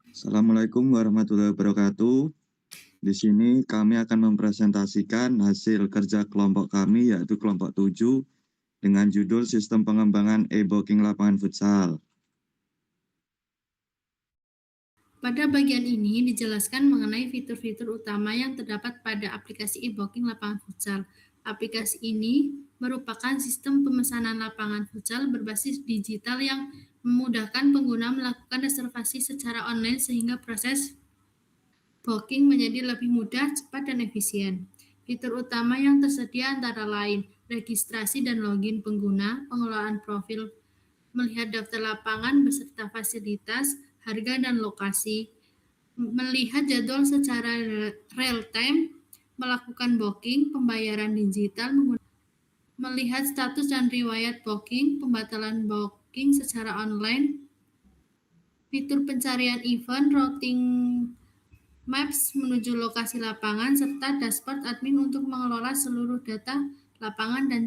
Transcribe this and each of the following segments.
Assalamualaikum warahmatullahi wabarakatuh. Di sini kami akan mempresentasikan hasil kerja kelompok kami, yaitu kelompok 7, dengan judul Sistem Pengembangan e-booking lapangan futsal. Pada bagian ini dijelaskan mengenai fitur-fitur utama yang terdapat pada aplikasi e-booking lapangan futsal. Aplikasi ini merupakan sistem pemesanan lapangan futsal berbasis digital yang memudahkan pengguna melakukan reservasi secara online sehingga proses booking menjadi lebih mudah, cepat, dan efisien. Fitur utama yang tersedia antara lain registrasi dan login pengguna, pengelolaan profil, melihat daftar lapangan beserta fasilitas, harga, dan lokasi, melihat jadwal secara real time, melakukan booking, pembayaran digital, melihat status dan riwayat booking, pembatalan booking secara online, fitur pencarian event, routing maps menuju lokasi lapangan, serta dashboard admin untuk mengelola seluruh data lapangan dan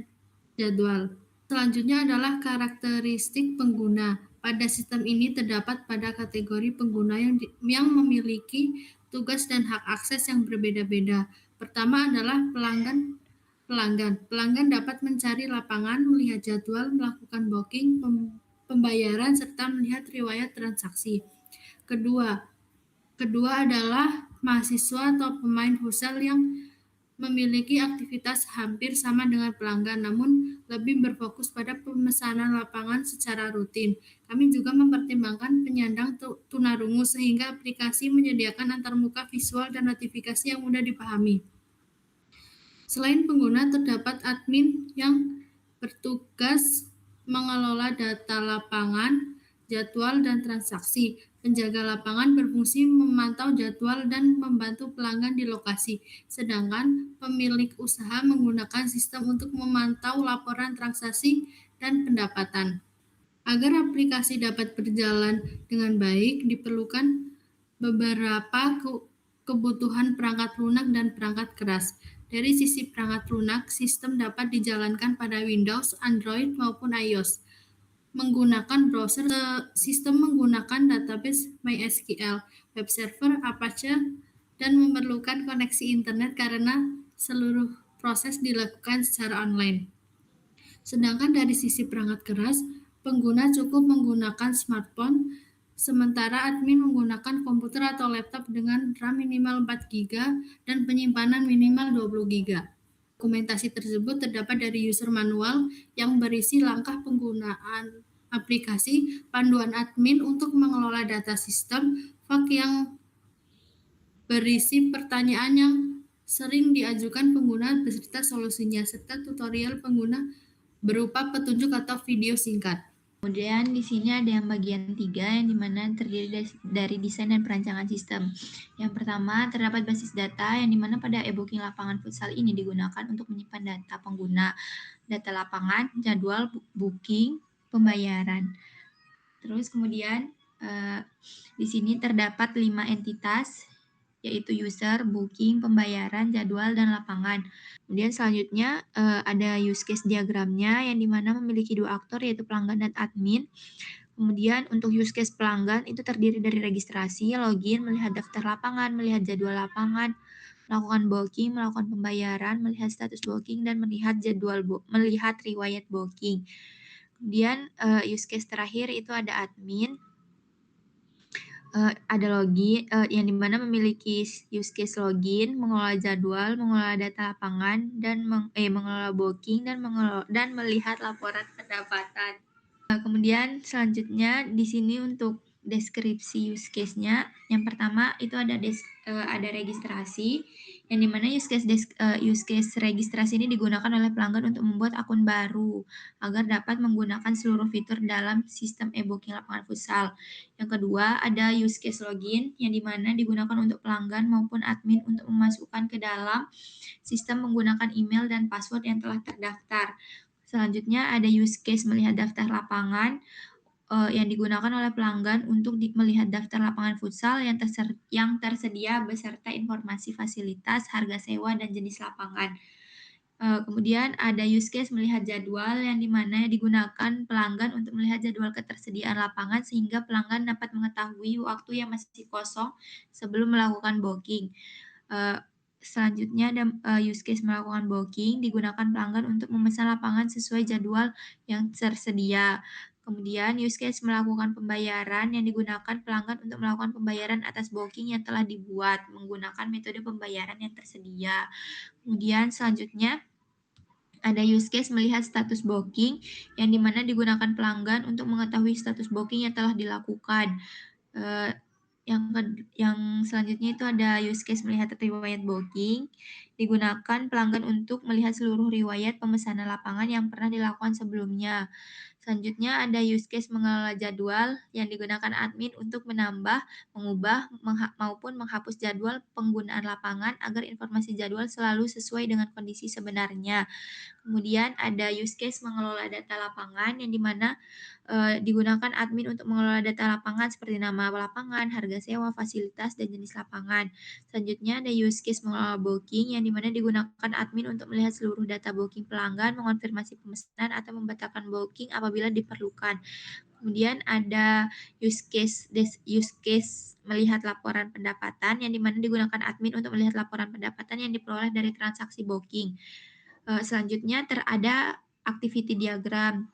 jadwal. Selanjutnya adalah karakteristik pengguna. Pada sistem ini terdapat pada kategori pengguna yang memiliki tugas dan hak akses yang berbeda-beda. Pertama adalah pelanggan. Pelanggan dapat mencari lapangan, melihat jadwal, melakukan booking, pembayaran, serta melihat riwayat transaksi. Kedua, Kedua adalah mahasiswa atau pemain futsal yang memiliki aktivitas hampir sama dengan pelanggan, namun lebih berfokus pada pemesanan lapangan secara rutin. Kami juga mempertimbangkan penyandang tunarungu sehingga aplikasi menyediakan antarmuka visual dan notifikasi yang mudah dipahami. Selain pengguna, terdapat admin yang bertugas mengelola data lapangan, jadwal, dan transaksi. Penjaga lapangan berfungsi memantau jadwal dan membantu pelanggan di lokasi, sedangkan pemilik usaha menggunakan sistem untuk memantau laporan transaksi dan pendapatan. Agar aplikasi dapat berjalan dengan baik, diperlukan beberapa kebutuhan perangkat lunak dan perangkat keras. Dari sisi perangkat lunak, sistem dapat dijalankan pada Windows, Android, maupun iOS. Menggunakan browser, sistem menggunakan database MySQL, web server, Apache, dan memerlukan koneksi internet karena seluruh proses dilakukan secara online. Sedangkan dari sisi perangkat keras, pengguna cukup menggunakan smartphone, sementara admin menggunakan komputer atau laptop dengan RAM minimal 4 GB dan penyimpanan minimal 20 GB. Dokumentasi tersebut terdapat dari user manual yang berisi langkah penggunaan aplikasi, panduan admin untuk mengelola data sistem, fak yang berisi pertanyaan yang sering diajukan pengguna beserta solusinya, serta tutorial pengguna berupa petunjuk atau video singkat. Kemudian di sini ada yang bagian 3 yang dimana terdiri dari desain dan perancangan sistem. Yang pertama terdapat basis data yang dimana pada e-booking lapangan futsal ini digunakan untuk menyimpan data pengguna, data lapangan, jadwal booking, pembayaran. Terus kemudian di sini terdapat 5 entitas yaitu user, booking, pembayaran, jadwal, dan lapangan. Kemudian selanjutnya ada use case diagramnya yang dimana memiliki 2 aktor yaitu pelanggan dan admin. Kemudian untuk use case pelanggan itu terdiri dari registrasi, login, melihat daftar lapangan, melihat jadwal lapangan, melakukan booking, melakukan pembayaran, melihat status booking, dan melihat melihat riwayat booking. Kemudian use case terakhir itu ada admin. Ada login yang dimana memiliki use case login, mengelola jadwal, mengelola data lapangan, dan mengelola booking dan melihat laporan pendapatan. Kemudian selanjutnya di sini untuk deskripsi use case-nya, yang pertama itu ada registrasi, yang dimana use case registrasi ini digunakan oleh pelanggan untuk membuat akun baru agar dapat menggunakan seluruh fitur dalam sistem e-booking lapangan futsal. Yang kedua ada use case login, yang dimana digunakan untuk pelanggan maupun admin untuk memasukkan ke dalam sistem menggunakan email dan password yang telah terdaftar. Selanjutnya ada use case melihat daftar lapangan yang digunakan oleh pelanggan untuk melihat daftar lapangan futsal yang tersedia beserta informasi fasilitas, harga sewa, dan jenis lapangan. Kemudian ada use case melihat jadwal yang dimana digunakan pelanggan untuk melihat jadwal ketersediaan lapangan sehingga pelanggan dapat mengetahui waktu yang masih kosong sebelum melakukan booking. Selanjutnya ada use case melakukan booking digunakan pelanggan untuk memesan lapangan sesuai jadwal yang tersedia. Kemudian use case melakukan pembayaran yang digunakan pelanggan untuk melakukan pembayaran atas booking yang telah dibuat menggunakan metode pembayaran yang tersedia. Kemudian selanjutnya ada use case melihat status booking yang dimana digunakan pelanggan untuk mengetahui status booking yang telah dilakukan. Yang selanjutnya itu ada use case melihat riwayat booking, digunakan pelanggan untuk melihat seluruh riwayat pemesanan lapangan yang pernah dilakukan sebelumnya. Selanjutnya ada use case mengelola jadwal yang digunakan admin untuk menambah, mengubah, maupun menghapus jadwal penggunaan lapangan agar informasi jadwal selalu sesuai dengan kondisi sebenarnya. Kemudian ada use case mengelola data lapangan yang dimana digunakan admin untuk mengelola data lapangan seperti nama lapangan, harga sewa, fasilitas, dan jenis lapangan. Selanjutnya ada use case mengelola booking yang dimana digunakan admin untuk melihat seluruh data booking pelanggan, mengonfirmasi pemesanan, atau membatalkan booking apabila diperlukan. Kemudian ada use case melihat laporan pendapatan yang dimana digunakan admin untuk melihat laporan pendapatan yang diperoleh dari transaksi booking. Selanjutnya ada activity diagram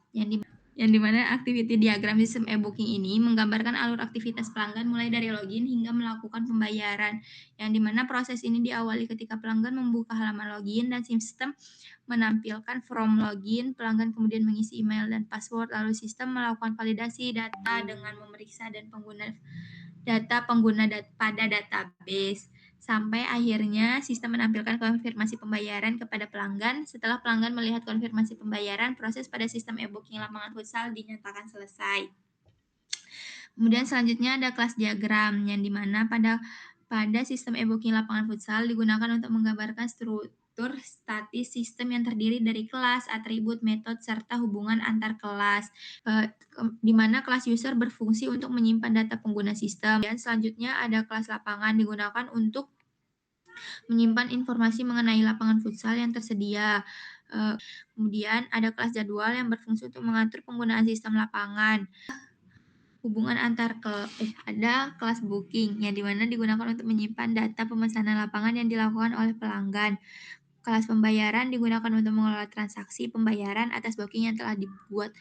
yang dimana activity diagram sistem e-booking ini menggambarkan alur aktivitas pelanggan mulai dari login hingga melakukan pembayaran, yang dimana proses ini diawali ketika pelanggan membuka halaman login dan sistem menampilkan form login, pelanggan kemudian mengisi email dan password, lalu sistem melakukan validasi data dengan memeriksa dan data pengguna pada database. Sampai akhirnya sistem menampilkan konfirmasi pembayaran kepada pelanggan. Setelah pelanggan melihat konfirmasi pembayaran, proses pada sistem e-booking lapangan futsal dinyatakan selesai. Kemudian selanjutnya ada kelas diagram yang dimana pada sistem e-booking lapangan futsal digunakan untuk menggambarkan struktur statis sistem yang terdiri dari kelas, atribut, metode, serta hubungan antar kelas, di mana kelas user berfungsi untuk menyimpan data pengguna sistem. Dan selanjutnya ada kelas lapangan digunakan untuk menyimpan informasi mengenai lapangan futsal yang tersedia. Kemudian ada kelas jadwal yang berfungsi untuk mengatur penggunaan sistem lapangan. Hubungan antar ada kelas booking yang dimana digunakan untuk menyimpan data pemesanan lapangan yang dilakukan oleh pelanggan. Kelas pembayaran digunakan untuk mengelola transaksi pembayaran atas booking yang telah dibuat.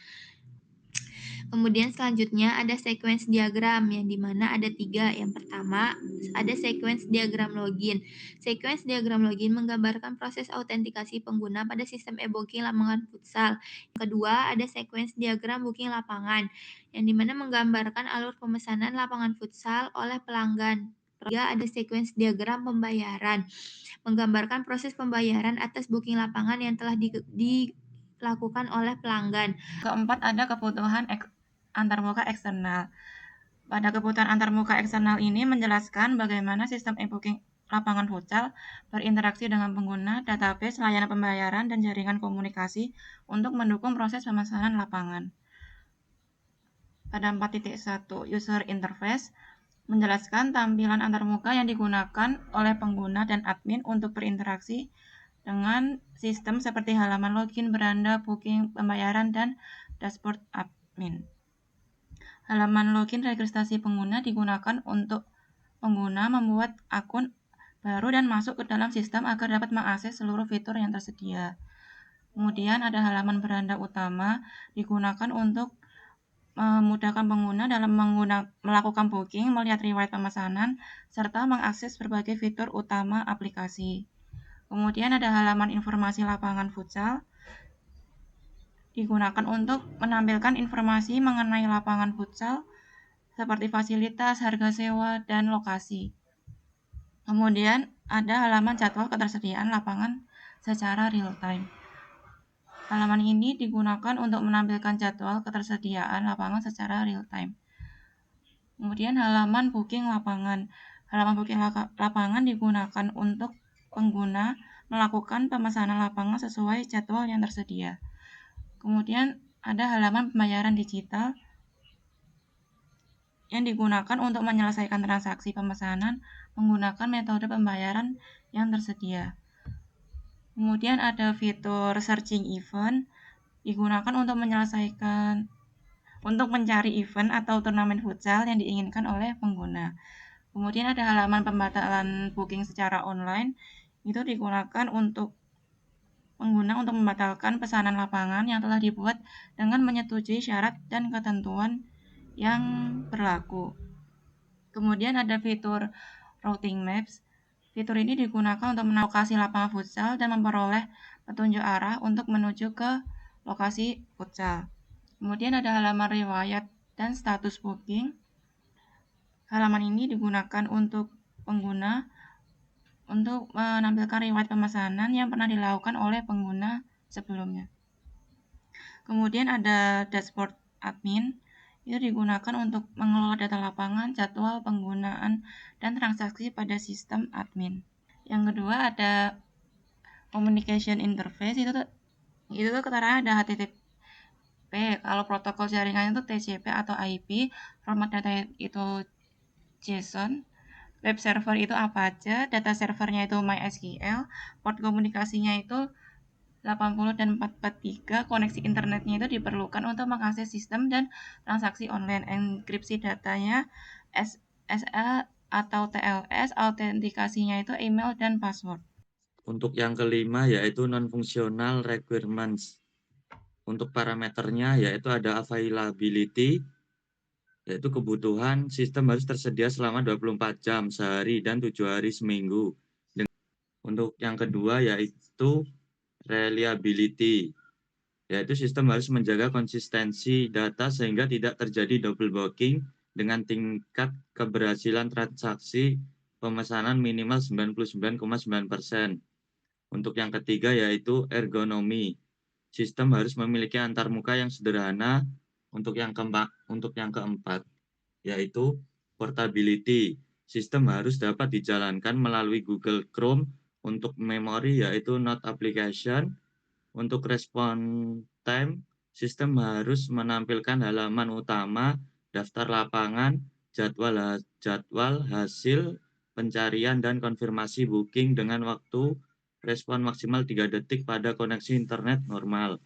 Kemudian selanjutnya ada sequence diagram yang dimana ada 3. Yang pertama ada sequence diagram login. Sequence diagram login menggambarkan proses autentikasi pengguna pada sistem e-booking lapangan futsal. Yang kedua ada sequence diagram booking lapangan yang dimana menggambarkan alur pemesanan lapangan futsal oleh pelanggan. Ketiga ada sequence diagram pembayaran menggambarkan proses pembayaran atas booking lapangan yang telah dilakukan oleh pelanggan. Keempat ada kebutuhan antarmuka eksternal. Pada kebutuhan antarmuka eksternal ini menjelaskan bagaimana sistem e-booking lapangan futsal berinteraksi dengan pengguna, database, layanan pembayaran, dan jaringan komunikasi untuk mendukung proses pemesanan lapangan. Pada 4.1 user interface menjelaskan tampilan antarmuka yang digunakan oleh pengguna dan admin untuk berinteraksi dengan sistem seperti halaman login, beranda, booking, pembayaran, dan dashboard admin. Halaman login registrasi pengguna digunakan untuk pengguna membuat akun baru dan masuk ke dalam sistem agar dapat mengakses seluruh fitur yang tersedia. Kemudian ada halaman beranda utama digunakan untuk memudahkan pengguna dalam melakukan booking, melihat riwayat pemesanan, serta mengakses berbagai fitur utama aplikasi. Kemudian ada halaman informasi lapangan futsal digunakan untuk menampilkan informasi mengenai lapangan futsal seperti fasilitas, harga sewa, dan lokasi. Kemudian ada halaman jadwal ketersediaan lapangan secara real time. Halaman ini digunakan untuk menampilkan jadwal ketersediaan lapangan secara real time. Kemudian halaman booking lapangan. Halaman booking lapangan digunakan untuk pengguna melakukan pemesanan lapangan sesuai jadwal yang tersedia. Kemudian ada halaman pembayaran digital yang digunakan untuk menyelesaikan transaksi pemesanan menggunakan metode pembayaran yang tersedia. Kemudian ada fitur searching event, digunakan untuk mencari event atau turnamen futsal yang diinginkan oleh pengguna. Kemudian ada halaman pembatalan booking secara online, itu digunakan untuk pengguna untuk membatalkan pesanan lapangan yang telah dibuat dengan menyetujui syarat dan ketentuan yang berlaku. Kemudian ada fitur routing maps. Fitur ini digunakan untuk menalokasi lapangan futsal dan memperoleh petunjuk arah untuk menuju ke lokasi futsal. Kemudian ada halaman riwayat dan status booking. Halaman ini digunakan untuk pengguna untuk menampilkan riwayat pemesanan yang pernah dilakukan oleh pengguna sebelumnya. Kemudian ada dashboard admin, itu digunakan untuk mengelola data lapangan, jadwal penggunaan, dan transaksi pada sistem admin. Yang kedua ada communication interface, itu tuh keterangan ada HTTP, kalau protokol jaringan itu TCP atau IP, format data itu JSON, web server itu apa aja, data servernya itu MySQL, port komunikasinya itu 80 dan 443, koneksi internetnya itu diperlukan untuk mengakses sistem dan transaksi online. Enkripsi datanya SSL atau TLS, autentikasinya itu email dan password. Untuk yang kelima yaitu non-functional requirements. Untuk parameternya yaitu ada availability, yaitu kebutuhan sistem harus tersedia selama 24 jam sehari dan 7 hari seminggu. Untuk yang kedua yaitu reliability, yaitu sistem harus menjaga konsistensi data sehingga tidak terjadi double booking dengan tingkat keberhasilan transaksi pemesanan minimal 99,9%. Untuk yang ketiga yaitu ergonomi, sistem harus memiliki antarmuka yang sederhana. Untuk yang keempat yaitu portability, sistem harus dapat dijalankan melalui Google Chrome. Untuk memori yaitu Node application. Untuk respon time, sistem harus menampilkan halaman utama, daftar lapangan, jadwal hasil pencarian dan konfirmasi booking dengan waktu respon maksimal 3 detik pada koneksi internet normal.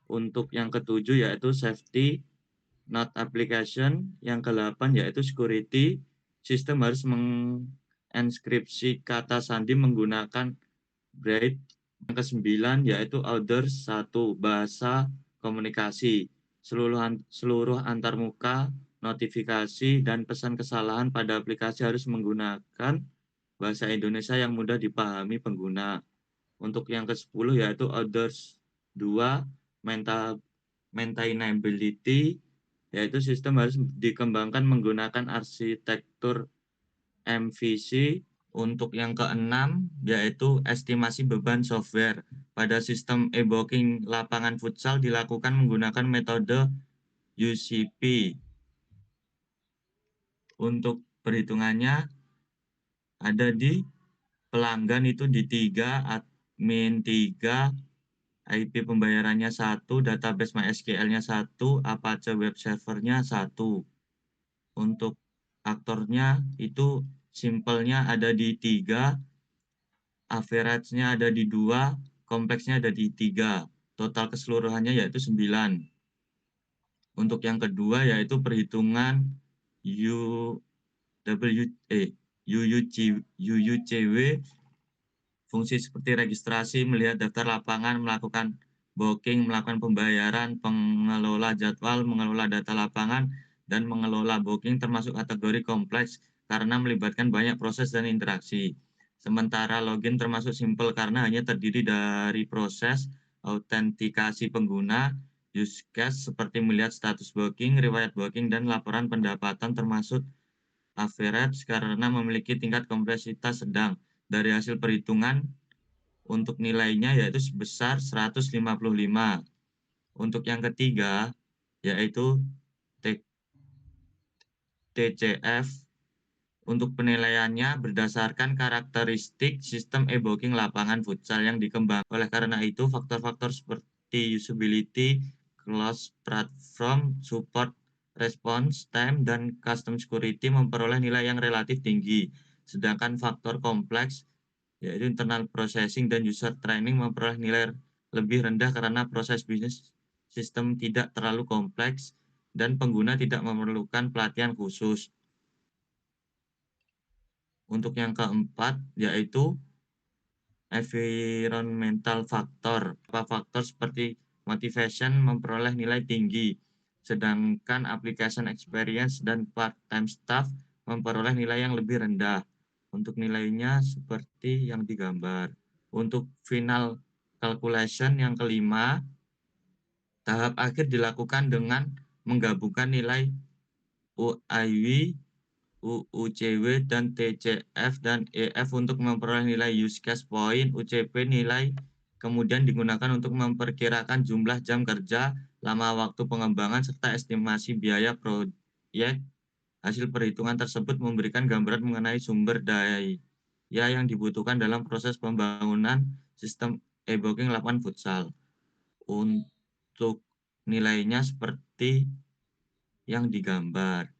Untuk yang ketujuh yaitu safety, Node application. Yang ke-8 yaitu security, sistem harus menginskripsi kata sandi menggunakan braid. Yang ke-9 yaitu Others 1, bahasa komunikasi. Seluruh antarmuka, notifikasi, dan pesan kesalahan pada aplikasi harus menggunakan bahasa Indonesia yang mudah dipahami pengguna. Untuk yang ke-10 yaitu Others 2, maintainability, yaitu sistem harus dikembangkan menggunakan arsitektur MVC. Untuk yang ke-6 yaitu estimasi beban software. Pada sistem e-booking lapangan futsal dilakukan menggunakan metode UCP. Untuk perhitungannya ada di pelanggan itu di 3, admin 3, IP pembayarannya 1, database MySQL-nya 1, Apache web servernya 1. Untuk aktornya itu simpelnya ada di 3, average-nya ada di 2, kompleksnya ada di 3. Total keseluruhannya yaitu 9. Untuk yang kedua yaitu perhitungan UUCW, fungsi seperti registrasi, melihat daftar lapangan, melakukan booking, melakukan pembayaran, pengelola jadwal, mengelola data lapangan, dan mengelola booking termasuk kategori kompleks karena melibatkan banyak proses dan interaksi. Sementara login termasuk simpel karena hanya terdiri dari proses autentikasi pengguna. Use case seperti melihat status booking, riwayat booking, dan laporan pendapatan termasuk average karena memiliki tingkat kompleksitas sedang. Dari hasil perhitungan untuk nilainya yaitu sebesar 155. Untuk yang ketiga yaitu TCF. Untuk penilaiannya berdasarkan karakteristik sistem e-booking lapangan futsal yang dikembangkan. Oleh karena itu, faktor-faktor seperti usability, closed platform, support, response time, dan custom security memperoleh nilai yang relatif tinggi. Sedangkan faktor kompleks yaitu internal processing dan user training memperoleh nilai lebih rendah karena proses bisnis sistem tidak terlalu kompleks dan pengguna tidak memerlukan pelatihan khusus. Untuk yang keempat, yaitu environmental factor. Faktor seperti motivation memperoleh nilai tinggi, sedangkan application experience dan part-time staff memperoleh nilai yang lebih rendah. Untuk nilainya seperti yang digambar. Untuk final calculation yang kelima, tahap akhir dilakukan dengan menggabungkan nilai UIW, UUCW, dan TCF dan EF untuk memperoleh nilai use case point. UCP nilai kemudian digunakan untuk memperkirakan jumlah jam kerja, lama waktu pengembangan, serta estimasi biaya proyek. Hasil perhitungan tersebut memberikan gambaran mengenai sumber daya yang dibutuhkan dalam proses pembangunan sistem e-booking lapangan futsal. Untuk nilainya seperti yang digambar.